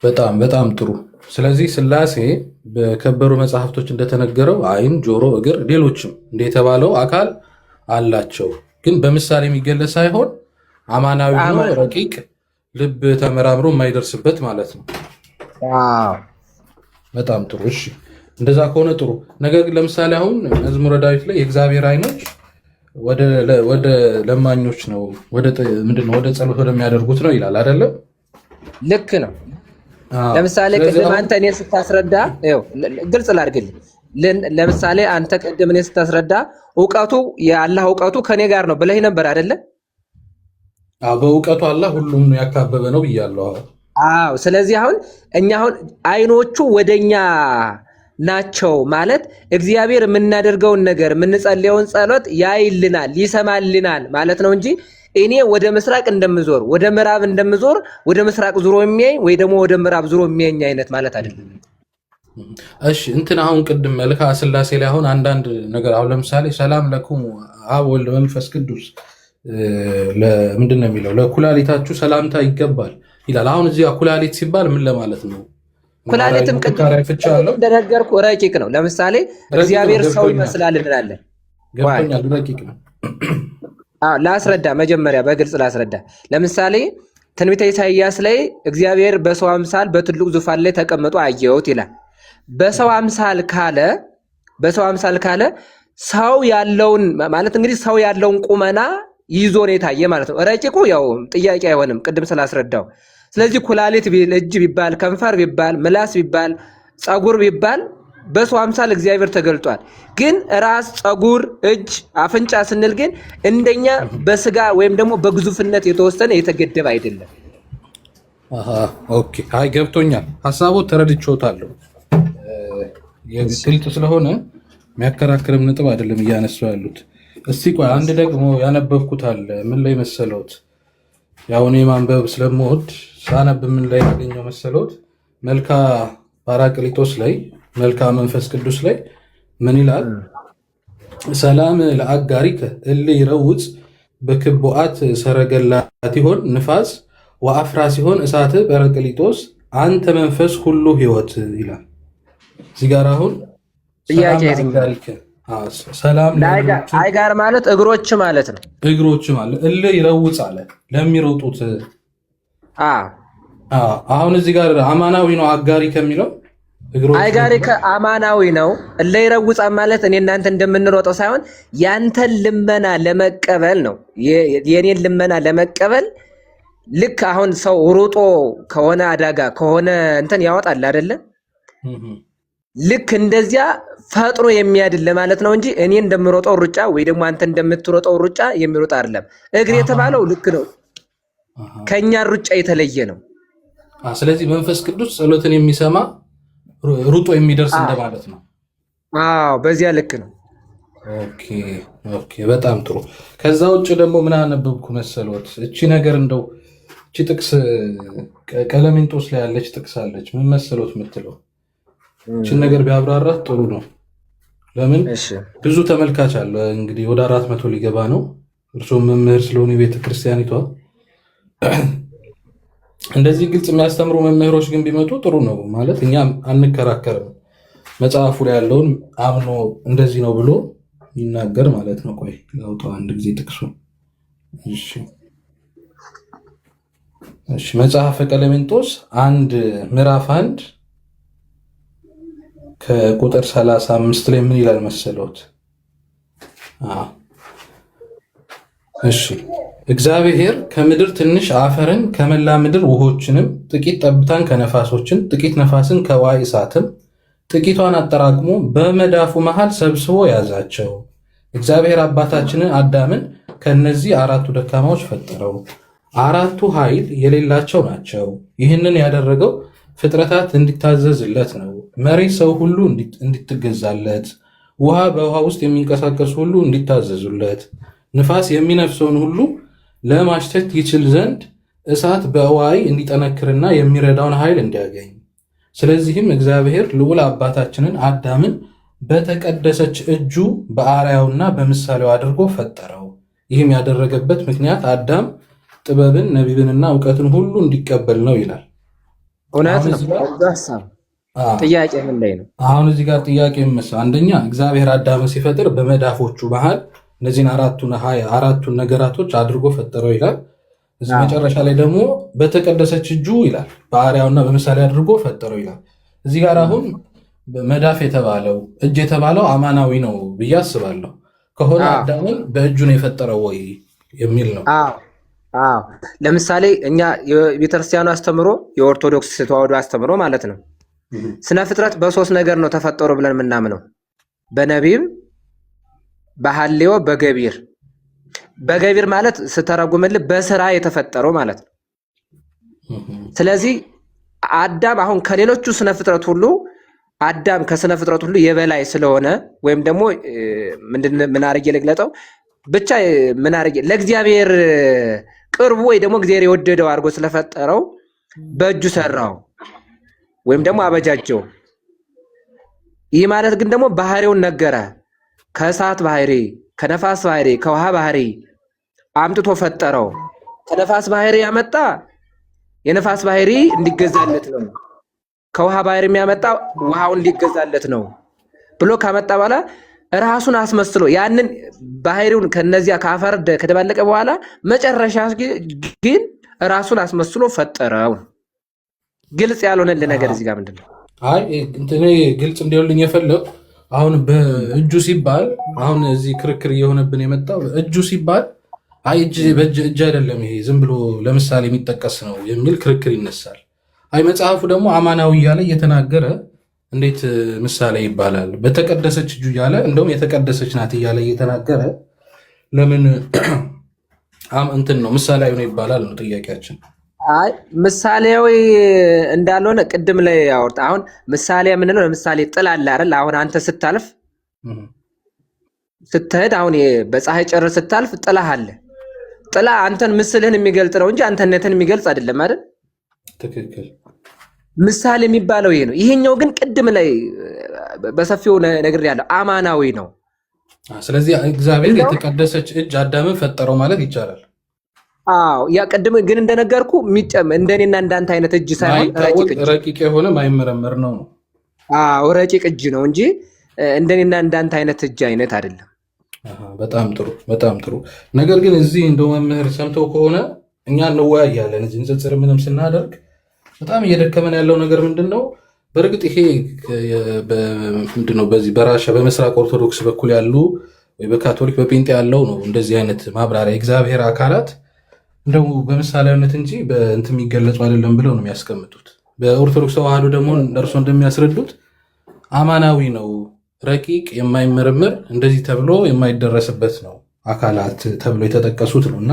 በጣም በጣም ጥሩ። ስለዚህ ሥላሴ በከበሩ መጽሐፍቶች እንደተነገረው ዓይን፣ ጆሮ፣ እግር፣ ሌሎችም እንደተባለው አካል አላቸው። ግን በምሳሌ የሚገለጽ ሳይሆን አማናዊ ሆኖ አማን ረቂቅ ልብ ተመራምሮ የማይደርስበት ማለት ነው። አዎ በጣም ጥሩ። እሺ እንደዛ ከሆነ ጥሩ። ነገር ግን ለምሳሌ አሁን መዝሙረ ዳዊት ላይ የእግዚአብሔር ዓይኖች ወደ ለማኞች ነው ምንድን ነው ወደ ጸሎት ወደሚያደርጉት ነው ይላል አይደለም? ልክ ነው። አዎ። ለምሳሌ ስለዚህ ቅድም አሁን አንተ እኔ ስታስረዳ ይኸው ግልጽ ላድርግልህ። ለምሳሌ አንተ ቅድም እኔ ስታስረዳ እውቀቱ የአላህ እውቀቱ ከኔ ጋር ነው ብለህ ነበር አይደለ? በእውቀቱ አላህ ሁሉም ያካበበ ነው ብያለሁ። አዎ። ስለዚህ አሁን እኛ አሁን አይኖቹ ወደኛ ናቸው ማለት እግዚአብሔር የምናደርገውን ነገር የምንጸልየውን ጸሎት ያይልናል፣ ይሰማልናል ማለት ነው እንጂ እኔ ወደ ምስራቅ እንደምዞር ወደ ምዕራብ እንደምዞር ወደ ምስራቅ ዙሮ የሚያይ ወይ ደግሞ ወደ ምዕራብ ዙሮ የሚያኝ አይነት ማለት አይደለም። እሺ እንትን አሁን ቅድም መልክዓ ሥላሴ ላይ አሁን አንዳንድ ነገር አሁን ለምሳሌ ሰላም ለኩም አብ ወልድ መንፈስ ቅዱስ ምንድን ነው የሚለው? ለኩላሊታችሁ ሰላምታ ይገባል ይላል። አሁን እዚህ ኩላሊት ሲባል ምን ለማለት ነው? ኩላሊትም ሙከራዊ ፍቻ አለው። እንደነገርኩ ረቂቅ ነው። ለምሳሌ ረቂቅ ነው፣ እግዚአብሔር ሰው ገብቶኛል ይመስላል እንላለን። ዋይ ገብቶኛል፣ ረቂቅ ነው። ላስረዳ፣ መጀመሪያ በግልጽ ላስረዳ። ለምሳሌ ትንቢተ ኢሳይያስ ላይ እግዚአብሔር በሰው አምሳል በትልቅ ዙፋን ላይ ተቀምጦ አየሁት ይላል። በሰው አምሳል ካለ ሰው ያለውን ማለት እንግዲህ ሰው ያለውን ቁመና ይዞ ነው የታየ ማለት ነው። ረቂቁ ያው ጥያቄ አይሆንም ቅድም ስላስረዳው። ስለዚህ ኩላሊት እጅ ቢባል ከንፈር ቢባል ምላስ ቢባል ፀጉር ቢባል በሰው አምሳል እግዚአብሔር ተገልጧል። ግን ራስ፣ ፀጉር፣ እጅ፣ አፍንጫ ስንል ግን እንደኛ በስጋ ወይም ደግሞ በግዙፍነት የተወሰነ የተገደበ አይደለም። ኦኬ፣ አይ ገብቶኛል፣ ሀሳቡ ተረድቼዎታለሁ። ግልጽ ስለሆነ የሚያከራክርም ነጥብ አይደለም እያነሱ ያሉት። እስቲ ቆይ አንድ ደግሞ ያነበብኩት አለ። ምን ላይ መሰለዎት? ያው እኔ ማንበብ ስለምወድ ሳነብ ምን ላይ ያገኘው መሰለዎት? መልካ ጳራቅሊጦስ ላይ መልካ መንፈስ ቅዱስ ላይ ምን ይላል? ሰላም ለአጋሪከ እለ ይረውፅ በክቡአት ሰረገላት ይሆን ንፋስ ወአፍራ ሲሆን እሳት ጳራቅሊጦስ አንተ መንፈስ ሁሉ ህይወት ይላል። እዚህ ጋር አሁን ጥያቄ ሰላም አይጋር ማለት እግሮች ማለት ነው። እግሮች ማለት እለ ይረውፅ አለ ለሚሮጡት። አሁን እዚህ ጋር አማናዊ ነው አጋሪ ከሚለው አይጋሪ ከአማናዊ ነው። እለ ይረውፅ ማለት እኔ እናንተ እንደምንሮጠው ሳይሆን ያንተን ልመና ለመቀበል ነው። የኔን ልመና ለመቀበል ልክ አሁን ሰው ሩጦ ከሆነ አደጋ ከሆነ እንትን ያወጣል አይደለ? ልክ እንደዚያ ፈጥኖ የሚያድል ለማለት ነው እንጂ እኔ እንደምሮጠው ሩጫ ወይ ደግሞ አንተ እንደምትሮጠው ሩጫ የሚሮጥ አይደለም። እግር የተባለው ልክ ነው፣ ከኛ ሩጫ የተለየ ነው። ስለዚህ መንፈስ ቅዱስ ጸሎትን የሚሰማ ሩጦ የሚደርስ እንደማለት ነው። አዎ በዚያ ልክ ነው። ኦኬ በጣም ጥሩ። ከዛ ውጭ ደግሞ ምን አነበብኩ መሰሎት? እቺ ነገር እንደው እቺ ጥቅስ ቀለሜንጦስ ላይ ያለች ጥቅስ አለች። ምን መሰሎት የምትለው? እቺን ነገር ቢያብራራት ጥሩ ነው። ለምን ብዙ ተመልካች አለ እንግዲህ ወደ 400 ሊገባ ነው። እርሶም መምህር ስለሆኑ የቤተ ክርስቲያኒቷ እንደዚህ ግልጽ የሚያስተምሩ መምህሮች ግን ቢመጡ ጥሩ ነው። ማለት እኛ አንከራከርም፣ መጽሐፉ ላይ ያለውን አምኖ እንደዚህ ነው ብሎ ይናገር ማለት ነው። ቆይ ላውጣው አንድ ጊዜ ጥቅሱ። እሺ መጽሐፈ ቀለሜንጦስ ምዕራፍ 1 ከቁጥር 35 ላይ ምን ይላል መሰሎት? እሺ እግዚአብሔር ከምድር ትንሽ አፈርን ከመላ ምድር ውሆችንም ጥቂት ጠብታን ከነፋሶችን ጥቂት ነፋስን ከዋይ እሳትም ጥቂቷን አጠራቅሞ በመዳፉ መሃል ሰብስቦ ያዛቸው። እግዚአብሔር አባታችንን አዳምን ከነዚህ አራቱ ደካማዎች ፈጠረው። አራቱ ኃይል የሌላቸው ናቸው። ይህንን ያደረገው ፍጥረታት እንዲታዘዝለት ነው። መሬት ሰው ሁሉ እንዲትገዛለት፣ ውሃ በውሃ ውስጥ የሚንቀሳቀሱ ሁሉ እንዲታዘዙለት፣ ንፋስ የሚነፍሰውን ሁሉ ለማሽተት ይችል ዘንድ፣ እሳት በዋይ እንዲጠነክርና የሚረዳውን ኃይል እንዲያገኝ። ስለዚህም እግዚአብሔር ልዑል አባታችንን አዳምን በተቀደሰች እጁ በአርአያውና በምሳሌው አድርጎ ፈጠረው። ይህም ያደረገበት ምክንያት አዳም ጥበብን ነቢብንና እውቀትን ሁሉ እንዲቀበል ነው ይላል። እውነት አሁን ነው። እዚህ ጋር ሀሳብ አዎ፣ ጥያቄ ምን ላይ ነው? አሁን እዚህ ጋር ጥያቄ የሚመስለው አንደኛ እግዚአብሔር አዳምን ሲፈጥር በመዳፎቹ መሃል እነዚህን አራቱን ነገራቶች አድርጎ ፈጠረው ይላል። እዚህ መጨረሻ ላይ ደግሞ በተቀደሰች እጁ ይላል በአርአያውና በምሳሌ አድርጎ ፈጠረው ይላል። እዚህ ጋር አሁን መዳፍ የተባለው እጅ የተባለው አማናዊ ነው ብዬ አስባለሁ። ከሆነ አዳምን በእጁ ነው የፈጠረው ወይ የሚል ነው። አዎ ለምሳሌ እኛ የቤተክርስቲያኑ አስተምሮ የኦርቶዶክስ ተዋህዶ አስተምሮ ማለት ነው ስነ ፍጥረት በሶስት ነገር ነው ተፈጠሩ ብለን የምናምነው፣ በነቢብ፣ በሐሌዎ፣ በገቢር። በገቢር ማለት ስተረጉምልህ በስራ የተፈጠረው ማለት ነው። ስለዚህ አዳም አሁን ከሌሎቹ ስነ ፍጥረት ሁሉ አዳም ከስነ ፍጥረት ሁሉ የበላይ ስለሆነ ወይም ደግሞ ምን አድርጌ ልግለጠው ብቻ ምን አድርጌ ለእግዚአብሔር ቅርቡ ወይ ደግሞ እግዚአብሔር የወደደው አድርጎ ስለፈጠረው በእጁ ሰራው ወይም ደግሞ አበጃጀው። ይህ ማለት ግን ደግሞ ባህሪውን ነገረ። ከእሳት ባህሪ፣ ከነፋስ ባህሪ፣ ከውሃ ባህሪ አምጥቶ ፈጠረው። ከነፋስ ባህሪ ያመጣ የነፋስ ባህሪ እንዲገዛለት ነው። ከውሃ ባህሪ የሚያመጣ ውሃው እንዲገዛለት ነው ብሎ ካመጣ በኋላ ራሱን አስመስሎ ያንን ባህሪውን ከነዚያ ከአፈር ከደባለቀ በኋላ መጨረሻ ግን ራሱን አስመስሎ ፈጠረው። ግልጽ ያልሆነልህ ነገር እዚህ ጋር ምንድን ነው? አይ እንትኔ ግልጽ እንዲሆንልኝ የፈለግ አሁን በእጁ ሲባል አሁን እዚህ ክርክር እየሆነብን የመጣው እጁ ሲባል አይ እጅ አይደለም ይሄ ዝም ብሎ ለምሳሌ የሚጠቀስ ነው የሚል ክርክር ይነሳል። አይ መጽሐፉ ደግሞ አማናዊ እያለ እየተናገረ እንዴት ምሳሌ ይባላል? በተቀደሰች እጁ እያለ እንደውም የተቀደሰች ናት እያለ እየተናገረ ለምን እንትን ነው ምሳሌያዊ ነው ይባላል ነው ጥያቄያችን። አይ ምሳሌያዊ እንዳልሆነ ቅድም ላይ ያወርታ አሁን ምሳሌ የምንለው ለምሳሌ ጥላ አለ አይደል? አሁን አንተ ስታልፍ ስትሄድ አሁን በፀሐይ ጨረር ስታልፍ ጥላ አለ። ጥላ አንተን ምስልህን የሚገልጥ ነው እንጂ አንተነትን የሚገልጽ አይደለም አይደል? ትክክል። ምሳሌ የሚባለው ይሄ ነው። ይሄኛው ግን ቅድም ላይ በሰፊው ነግሬያለሁ፣ አማናዊ ነው። ስለዚህ እግዚአብሔር የተቀደሰች እጅ አዳምን ፈጠረው ማለት ይቻላል። አዎ ያ ቅድም ግን እንደነገርኩ እንደኔና እንዳንተ አይነት እጅ ሳይሆን ረቂቅ የሆነ ማይመረመር ነው። አዎ ረቂቅ እጅ ነው እንጂ እንደኔና እንዳንተ አይነት እጅ አይነት አይደለም። በጣም ጥሩ፣ በጣም ጥሩ። ነገር ግን እዚህ እንደው መምህር ሰምተው ከሆነ እኛ እንወያያለን እዚህ ንጽጽር ምንም ስናደርግ በጣም እየደከመን ያለው ነገር ምንድን ነው? በእርግጥ ይሄ ምንድነው በዚህ በራሻ በምስራቅ ኦርቶዶክስ በኩል ያሉ ወይ በካቶሊክ በጴንጤ ያለው ነው እንደዚህ አይነት ማብራሪያ እግዚአብሔር አካላት እንደው በምሳሌያዊነት እንጂ በእንትን የሚገለጹ አይደለም ብለው ነው የሚያስቀምጡት። በኦርቶዶክስ ተዋህዶ ደግሞ እርሶ እንደሚያስረዱት አማናዊ ነው፣ ረቂቅ፣ የማይመረምር እንደዚህ ተብሎ የማይደረስበት ነው አካላት ተብሎ የተጠቀሱት ነው። እና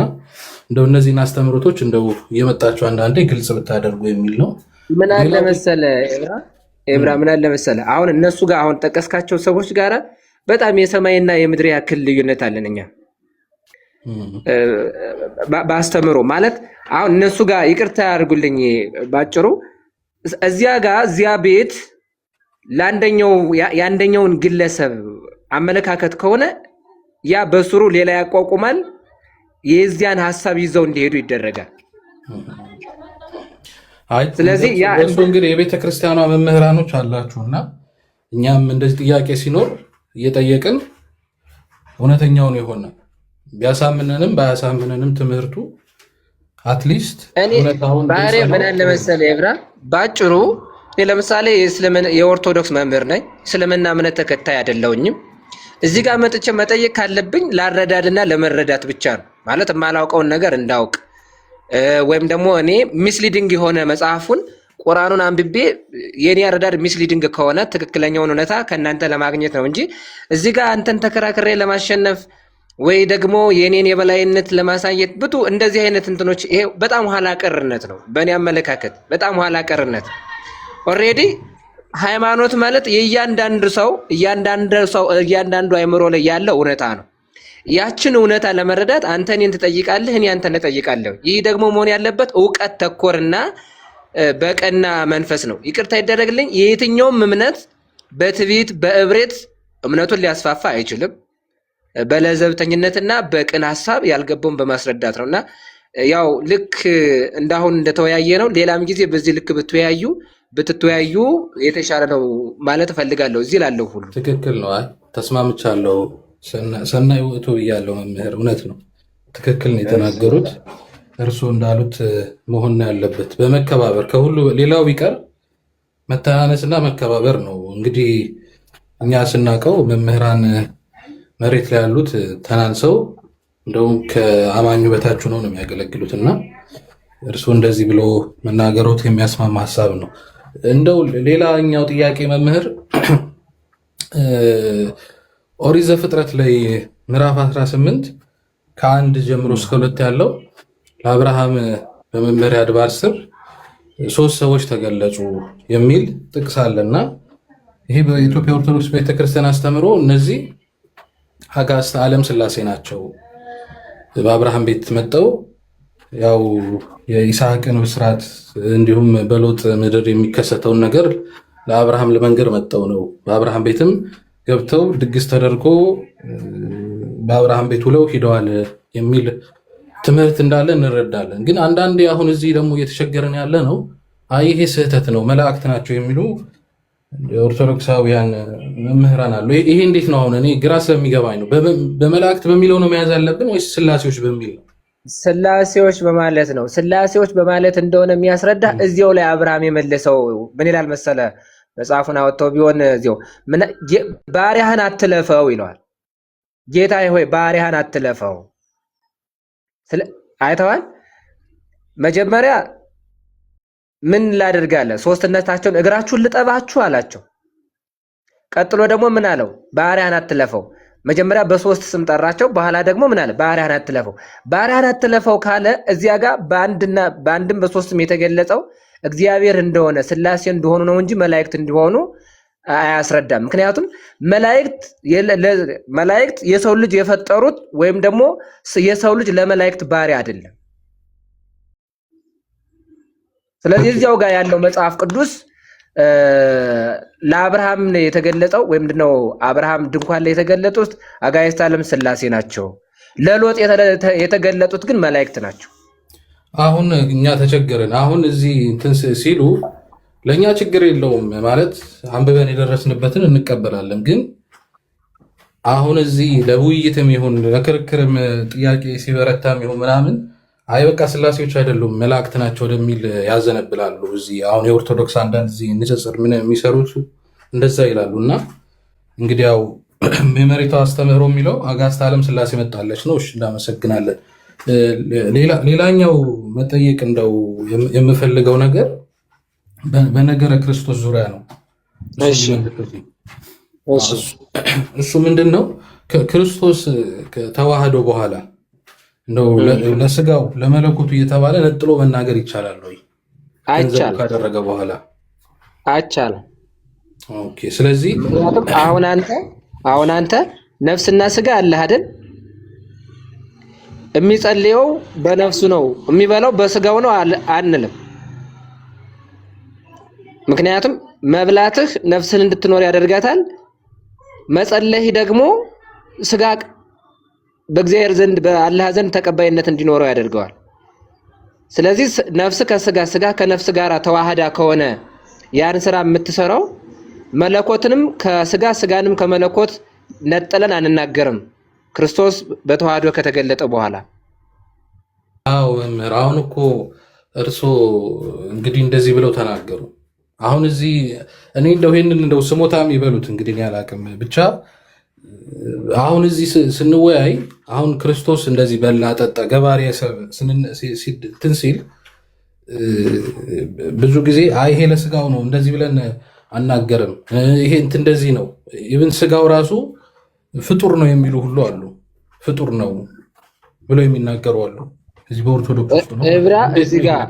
እንደው እነዚህን አስተምሮቶች እንደው እየመጣችሁ አንዳንዴ ግልጽ ብታደርጉ የሚል ነው። ምን አለ መሰለህ ኤብራ፣ ምን አለ መሰለህ አሁን እነሱ ጋር አሁን ጠቀስካቸው ሰዎች ጋር በጣም የሰማይና የምድር ያክል ልዩነት አለን እኛ በአስተምሮ ማለት አሁን እነሱ ጋር ይቅርታ ያድርጉልኝ ባጭሩ እዚያ ቤት የአንደኛውን ግለሰብ አመለካከት ከሆነ ያ በስሩ ሌላ ያቋቁማል። የዚያን ሀሳብ ይዘው እንዲሄዱ ይደረጋል። ስለዚህ እሱ እንግዲህ የቤተ ክርስቲያኗ መምህራኖች አላችሁና እኛም እንደዚህ ጥያቄ ሲኖር እየጠየቅን እውነተኛውን የሆነ ቢያሳምነንም ባያሳምነንም ትምህርቱ አትሊስት እውነታውን ባህሪ ምን አለ መሰለህ ኤብራ፣ ባጭሩ ለምሳሌ የኦርቶዶክስ መምህር ነኝ፣ እስልምና እምነት ተከታይ አይደለሁኝም። እዚህ ጋር መጥቼ መጠየቅ ካለብኝ ላረዳድና ለመረዳት ብቻ ነው። ማለት የማላውቀውን ነገር እንዳውቅ ወይም ደግሞ እኔ ሚስሊዲንግ የሆነ መጽሐፉን ቁርአኑን አንብቤ የኔ አረዳድ ሚስሊዲንግ ከሆነ ትክክለኛውን እውነታ ከእናንተ ለማግኘት ነው እንጂ እዚህ ጋር አንተን ተከራክሬ ለማሸነፍ ወይ ደግሞ የኔን የበላይነት ለማሳየት ብቱ እንደዚህ አይነት እንትኖች ይሄ በጣም ኋላ ቀርነት ነው። በእኔ አመለካከት በጣም ኋላ ቀርነት። ኦልሬዲ ሃይማኖት ማለት እያንዳንዱ አይምሮ ላይ ያለው እውነታ ነው። ያችን እውነታ ለመረዳት አንተ እኔን ትጠይቃለህ፣ እኔ አንተን እጠይቃለሁ። ይህ ደግሞ መሆን ያለበት እውቀት ተኮርና በቀና መንፈስ ነው። ይቅርታ ይደረግልኝ፣ የየትኛውም እምነት በትዕቢት በእብሬት እምነቱን ሊያስፋፋ አይችልም። በለዘብተኝነትና በቅን ሀሳብ ያልገባውን በማስረዳት ነውና ያው ልክ እንዳሁን እንደተወያየ ነው። ሌላም ጊዜ በዚህ ልክ ብትወያዩ የተሻለ ነው ማለት እፈልጋለሁ። እዚህ ላለው ሁሉ ትክክል ነው። አይ ተስማምቻለሁ። ሰናይ ውእቱ ብያለሁ መምህር። እውነት ነው፣ ትክክል ነው የተናገሩት። እርስዎ እንዳሉት መሆን ያለበት በመከባበር ከሁሉ ሌላው ቢቀር መተናነስና መከባበር ነው። እንግዲህ እኛ ስናውቀው መምህራን መሬት ላይ ያሉት ተናንሰው እንደውም ከአማኙ በታች ነው የሚያገለግሉት እና እርስዎ እንደዚህ ብሎ መናገሮት የሚያስማማ ሀሳብ ነው። እንደው ሌላኛው ጥያቄ መምህር ኦሪት ዘፍጥረት ላይ ምዕራፍ 18 ከ1 ጀምሮ እስከ 2 ያለው ለአብርሃም በመመሪያ አድባር ስር 3 ሰዎች ተገለጹ የሚል ጥቅስ አለና ይሄ በኢትዮጵያ ኦርቶዶክስ ቤተክርስቲያን አስተምሮ እነዚህ አጋዕዝተ ዓለም ሥላሴ ናቸው። በአብርሃም ቤት መጠው ያው የይስሐቅን ብስራት እንዲሁም በሎጥ ምድር የሚከሰተውን ነገር ለአብርሃም ለመንገር መጠው ነው። በአብርሃም ቤትም ገብተው ድግስ ተደርጎ በአብርሃም ቤት ውለው ሂደዋል የሚል ትምህርት እንዳለ እንረዳለን። ግን አንዳንዴ አሁን እዚህ ደግሞ እየተቸገረን ያለ ነው፣ አይ ይሄ ስህተት ነው መላእክት ናቸው የሚሉ ኦርቶዶክሳውያን መምህራን አሉ። ይሄ እንዴት ነው? አሁን እኔ ግራ ስለሚገባኝ ነው። በመላእክት በሚለው ነው መያዝ ያለብን ወይስ ስላሴዎች በሚል ነው? ስላሴዎች በማለት ነው። ስላሴዎች በማለት እንደሆነ የሚያስረዳ እዚያው ላይ አብርሃም የመለሰው ምን ይላል መሰለ? መጽሐፉን አወጥተው ቢሆን እዚያው ባሪያህን አትለፈው ይለዋል። ጌታዬ ሆይ ባሪያህን አትለፈው። አይተዋል። መጀመሪያ ምን ላደርጋለህ? ሶስትነታቸውን እግራችሁን ልጠባችሁ አላቸው። ቀጥሎ ደግሞ ምን አለው? ባሪያህን አትለፈው። መጀመሪያ በሶስት ስም ጠራቸው። በኋላ ደግሞ ምን አለ? ባሪያህን አትለፈው። ባሪያህን አትለፈው ካለ እዚያ ጋር በአንድም በሶስትም የተገለጸው እግዚአብሔር እንደሆነ ስላሴ እንደሆኑ ነው እንጂ መላእክት እንዲሆኑ አያስረዳም። ምክንያቱም መላእክት የሰው ልጅ የፈጠሩት ወይም ደግሞ የሰው ልጅ ለመላእክት ባሪያ አይደለም። ስለዚህ እዚያው ጋር ያለው መጽሐፍ ቅዱስ ለአብርሃም የተገለጠው ወይም ምንድነው አብርሃም ድንኳን ላይ የተገለጡት አጋዕዝተ ዓለም ሥላሴ ናቸው። ለሎጥ የተገለጡት ግን መላእክት ናቸው። አሁን እኛ ተቸገርን። አሁን እዚህ እንትን ሲሉ ለእኛ ችግር የለውም ማለት አንብበን የደረስንበትን እንቀበላለን። ግን አሁን እዚህ ለውይይትም ይሁን ለክርክርም ጥያቄ ሲበረታም ይሁን ምናምን አይ በቃ ስላሴዎች አይደሉም መላእክት ናቸው ወደሚል ያዘነብላሉ። እዚህ አሁን የኦርቶዶክስ አንዳንድ እዚህ ንጽጽር ምን የሚሰሩት እንደዛ ይላሉ። እና እንግዲህ ያው የመሬቷ አስተምህሮ የሚለው አጋዕዝተ ዓለም ሥላሴ መጣለች ነው። እሺ እናመሰግናለን። ሌላኛው መጠየቅ እንደው የምፈልገው ነገር በነገረ ክርስቶስ ዙሪያ ነው። እሱ ምንድን ነው? ክርስቶስ ከተዋህዶ በኋላ እንደው ለስጋው ለመለኮቱ እየተባለ ነጥሎ መናገር ይቻላል ወይ? አይቻልም። ካደረገ በኋላ አይቻልም። ኦኬ። ስለዚህ አሁን አንተ ነፍስና ስጋ አለህ አይደል? የሚጸልየው በነፍሱ ነው፣ የሚበላው በስጋው ነው አንልም። ምክንያቱም መብላትህ ነፍስን እንድትኖር ያደርጋታል። መጸለይህ ደግሞ ስጋ በእግዚአብሔር ዘንድ በአላህ ዘንድ ተቀባይነት እንዲኖረው ያደርገዋል። ስለዚህ ነፍስ ከስጋ ስጋ ከነፍስ ጋር ተዋህዳ ከሆነ ያን ስራ የምትሰራው መለኮትንም ከስጋ ስጋንም ከመለኮት ነጥለን አንናገርም። ክርስቶስ በተዋህዶ ከተገለጠ በኋላ አዎ መምህር፣ አሁን እኮ እርስዎ እንግዲህ እንደዚህ ብለው ተናገሩ። አሁን እዚህ እኔ ይሄንን እንደው ስሞታም ይበሉት እንግዲህ እኔ አላቅም ብቻ አሁን እዚህ ስንወያይ አሁን ክርስቶስ እንደዚህ በላ ጠጣ ገባሬ እንትን ሲል ብዙ ጊዜ ይሄ ለስጋው ነው እንደዚህ ብለን አናገርም። ይሄ እንትን እንደዚህ ነው። ኢቭን ስጋው ራሱ ፍጡር ነው የሚሉ ሁሉ አሉ። ፍጡር ነው ብለው የሚናገሩ አሉ። እዚህ በኦርቶዶክስ ውስጥ ነው። እዚህ ጋር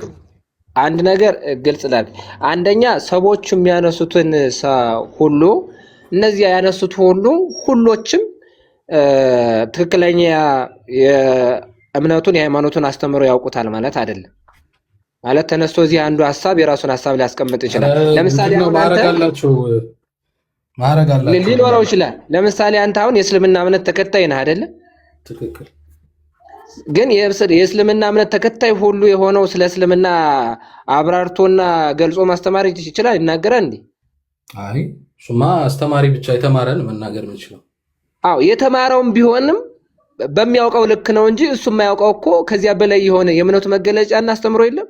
አንድ ነገር ግልጽ ላል አንደኛ ሰዎች የሚያነሱትን ሁሉ እነዚህ ያነሱት ሁሎችም ትክክለኛ የእምነቱን የሃይማኖቱን አስተምሮ ያውቁታል ማለት አይደለም። ማለት ተነስቶ እዚህ አንዱ ሐሳብ የራሱን ሐሳብ ሊያስቀምጥ ይችላል። ለምሳሌ ማረግ አላችሁ ሊኖረው ይችላል። ለምሳሌ አንተ አሁን የእስልምና እምነት ተከታይ ነህ አይደለ? ትክክል። ግን የእስልምና እምነት ተከታይ ሁሉ የሆነው ስለ እስልምና አብራርቶና ገልጾ ማስተማር ይችላል ይናገራል እንዴ? አይ እሱማ አስተማሪ ብቻ የተማረን መናገር የሚችለው። አዎ የተማረውም ቢሆንም በሚያውቀው ልክ ነው እንጂ እሱ የማያውቀው እኮ ከዚያ በላይ የሆነ የእምነቱ መገለጫና አስተምሮ የለም።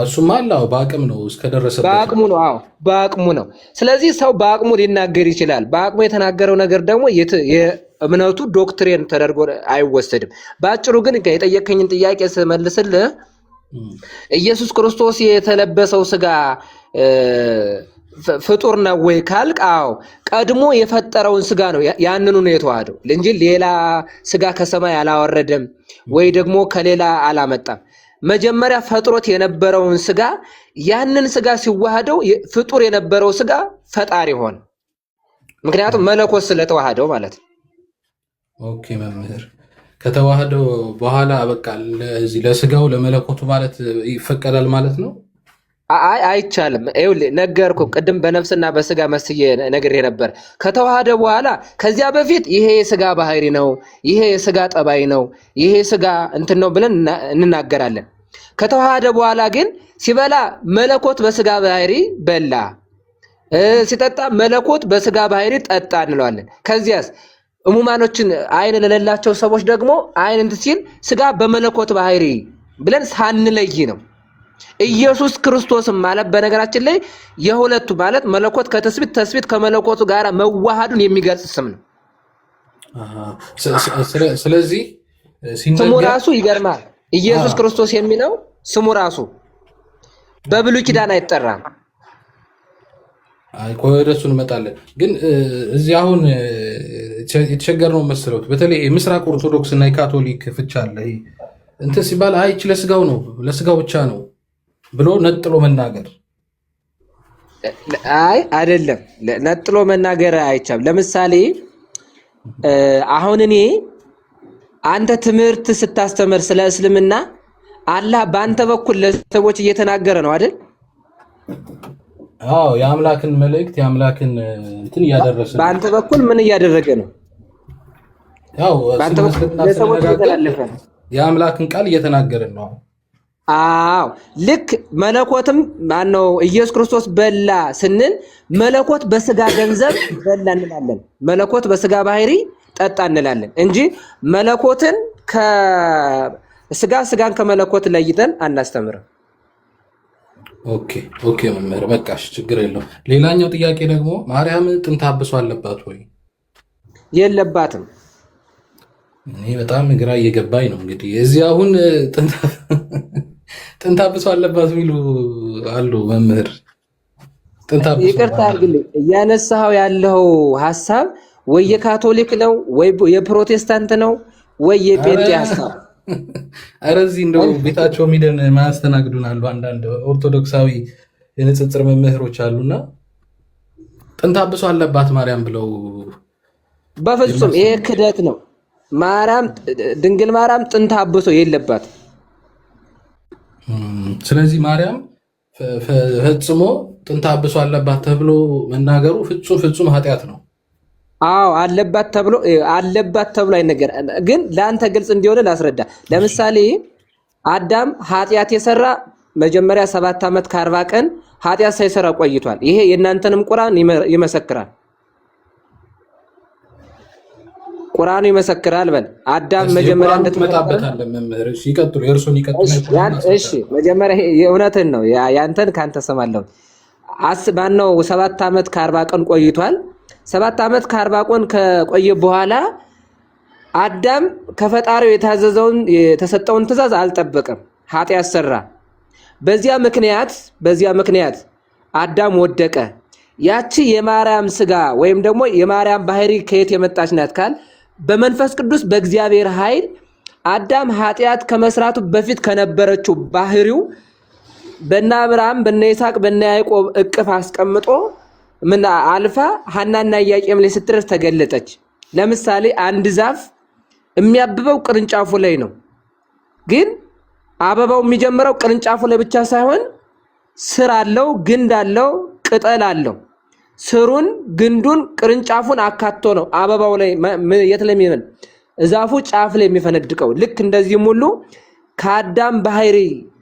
እሱማ አለው በአቅም ነው እስከደረሰበት በአቅሙ ነው። አዎ በአቅሙ ነው። ስለዚህ ሰው በአቅሙ ሊናገር ይችላል። በአቅሙ የተናገረው ነገር ደግሞ የእምነቱ ዶክትሪን ተደርጎ አይወሰድም። በአጭሩ ግን የጠየቀኝን ጥያቄ ስመልስልህ ኢየሱስ ክርስቶስ የተለበሰው ስጋ ፍጡር ነው ወይ ካልክ፣ አዎ ቀድሞ የፈጠረውን ስጋ ነው ያንኑ ነው የተዋሃደው እንጂ ሌላ ስጋ ከሰማይ አላወረደም ወይ ደግሞ ከሌላ አላመጣም። መጀመሪያ ፈጥሮት የነበረውን ስጋ ያንን ስጋ ሲዋሃደው ፍጡር የነበረው ስጋ ፈጣሪ ሆነ። ምክንያቱም መለኮት ስለተዋሃደው ማለት ነው። ኦኬ መምህር፣ ከተዋሃደው በኋላ በቃ ለስጋው ለመለኮቱ ማለት ይፈቀዳል ማለት ነው? አይ አይቻልም። ይኸውልህ ነገርኩህ ቅድም በነፍስና በስጋ መስዬ ነግሬህ ነበር። ከተዋሃደ በኋላ ከዚያ በፊት ይሄ የስጋ ባህሪ ነው፣ ይሄ የስጋ ጠባይ ነው፣ ይሄ ስጋ እንትን ነው ብለን እንናገራለን። ከተዋሃደ በኋላ ግን ሲበላ መለኮት በስጋ ባህሪ በላ፣ ሲጠጣ መለኮት በስጋ ባህሪ ጠጣ እንለዋለን። ከዚያስ እሙማኖችን አይን ለሌላቸው ሰዎች ደግሞ አይን እንትን ሲል ስጋ በመለኮት ባህሪ ብለን ሳንለይ ነው። ኢየሱስ ክርስቶስም ማለት በነገራችን ላይ የሁለቱ ማለት መለኮት ከተስቢት ተስቢት ከመለኮቱ ጋር መዋሃዱን የሚገልጽ ስም ነው። ስለዚህ ስሙ ራሱ ይገርማል። ኢየሱስ ክርስቶስ የሚለው ስሙ ራሱ በብሉይ ኪዳን አይጠራም። አይ ቆይ ወደሱ እንመጣለን። ግን እዚህ አሁን የተቸገርነው መስሎት በተለይ የምስራቅ ኦርቶዶክስ እና የካቶሊክ ፍቻ አለ። እንትን ሲባል አይች ለስጋው ነው ለስጋው ብቻ ነው ብሎ ነጥሎ መናገር። አይ አይደለም፣ ነጥሎ መናገር አይቻልም። ለምሳሌ አሁን እኔ አንተ ትምህርት ስታስተምር ስለ እስልምና አላህ በአንተ በኩል ለሰዎች እየተናገረ ነው አይደል? አዎ የአምላክን መልእክት የአምላክን እንትን እያደረሰ ነው። በአንተ በኩል ምን እያደረገ ነው? ያው በአንተ በኩል ለሰዎች እየተላለፈ ነው። የአምላክን ቃል እየተናገርን ነው። አዎ ልክ መለኮትም ማነው ኢየሱስ ክርስቶስ በላ ስንል መለኮት በስጋ ገንዘብ በላ እንላለን፣ መለኮት በስጋ ባህሪ ጠጣ እንላለን እንጂ መለኮትን ስጋን ከመለኮት ለይተን አናስተምርም። ኦኬ መምህር በቃሽ፣ ችግር የለውም። ሌላኛው ጥያቄ ደግሞ ማርያም ጥንተ አብሶ አለባት ወይ? የለባትም። እኔ በጣም ግራ እየገባኝ ነው። እንግዲህ እዚህ አሁን ጥንተ አብሶ አለባት የሚሉ አሉ መምህር። ይቅርታ አድርግልኝ፣ እያነሳኸው ያለው ሀሳብ ወይ የካቶሊክ ነው ወይ የፕሮቴስታንት ነው ወይ የጴንጤ ሀሳብ። ኧረ እዚህ እንደው ቤታቸው ሚደን ማያስተናግዱን አሉ አንዳንድ ኦርቶዶክሳዊ የንጽጽር መምህሮች አሉና ጥንተ አብሶ አለባት ማርያም ብለው። በፍጹም ይሄ ክደት ነው። ማርያም ድንግል ማርያም ጥንተ አብሶ የለባት። ስለዚህ ማርያም ፈጽሞ ጥንተ አብሶ አለባት ተብሎ መናገሩ ፍጹም ኃጢአት ነው። አዎ አለባት ተብሎ አይነገር። ግን ለአንተ ግልጽ እንዲሆን ላስረዳ። ለምሳሌ አዳም ኃጢአት የሰራ መጀመሪያ 7 ዓመት ከ40 ቀን ኃጢአት ሳይሰራ ቆይቷል። ይሄ የእናንተንም ቁርአን ይመሰክራል። ቁርአኑ ይመሰክራል። በል አዳም መጀመሪያ እንደተመጣበታለን መምህር። እሺ ይቀጥሉ፣ የእርሱን ይቀጥሉ። እሺ መጀመሪያ የእውነትን ነው ያንተን ካንተ ሰማለሁ። ማነው 7 ዓመት ከ40 ቀን ቆይቷል። 7 ዓመት ከ40 ቀን ከቆየ በኋላ አዳም ከፈጣሪው የተሰጠውን ትእዛዝ አልጠበቀም፣ ኃጢአት ሰራ። በዚያ ምክንያት አዳም ወደቀ። ያቺ የማርያም ስጋ ወይም ደግሞ የማርያም ባህሪ ከየት የመጣች ናት ካል በመንፈስ ቅዱስ በእግዚአብሔር ኃይል አዳም ኃጢአት ከመስራቱ በፊት ከነበረችው ባህሪው በእነ አብርሃም በእነ ይስሐቅ በእነ ያዕቆብ እቅፍ አስቀምጦ ምን አልፋ ሐናና ኢያቄም ላይ ስትደርስ ተገለጠች። ለምሳሌ አንድ ዛፍ የሚያብበው ቅርንጫፉ ላይ ነው። ግን አበባው የሚጀምረው ቅርንጫፉ ላይ ብቻ ሳይሆን ስር አለው፣ ግንድ አለው፣ ቅጠል አለው። ስሩን፣ ግንዱን፣ ቅርንጫፉን አካቶ ነው አበባው ላይ የት ላይ እዛፉ ጫፍ ላይ የሚፈነድቀው። ልክ እንደዚህም ሁሉ ከአዳም ባህሪ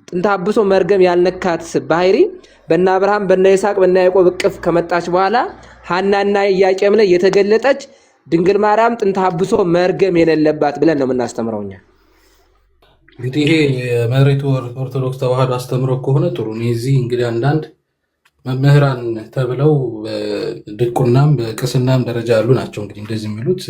ጥንተ አብሶ መርገም ያልነካት ባህሪ በእነ አብርሃም በእነ ይስሐቅ በእነ ያዕቆብ እቅፍ ከመጣች በኋላ ሐናና ኢያቄም ላይ የተገለጠች ድንግል ማርያም ጥንተ አብሶ መርገም የሌለባት ብለን ነው የምናስተምረው እኛ። እንግዲህ ይሄ የመሬቱ ኦርቶዶክስ ተዋህዶ አስተምሮ ከሆነ ጥሩ ነው። እዚህ እንግዲህ አንዳንድ መምህራን ተብለው በድቁናም በቅስናም ደረጃ ያሉ ናቸው እንግዲህ እንደዚህ የሚሉት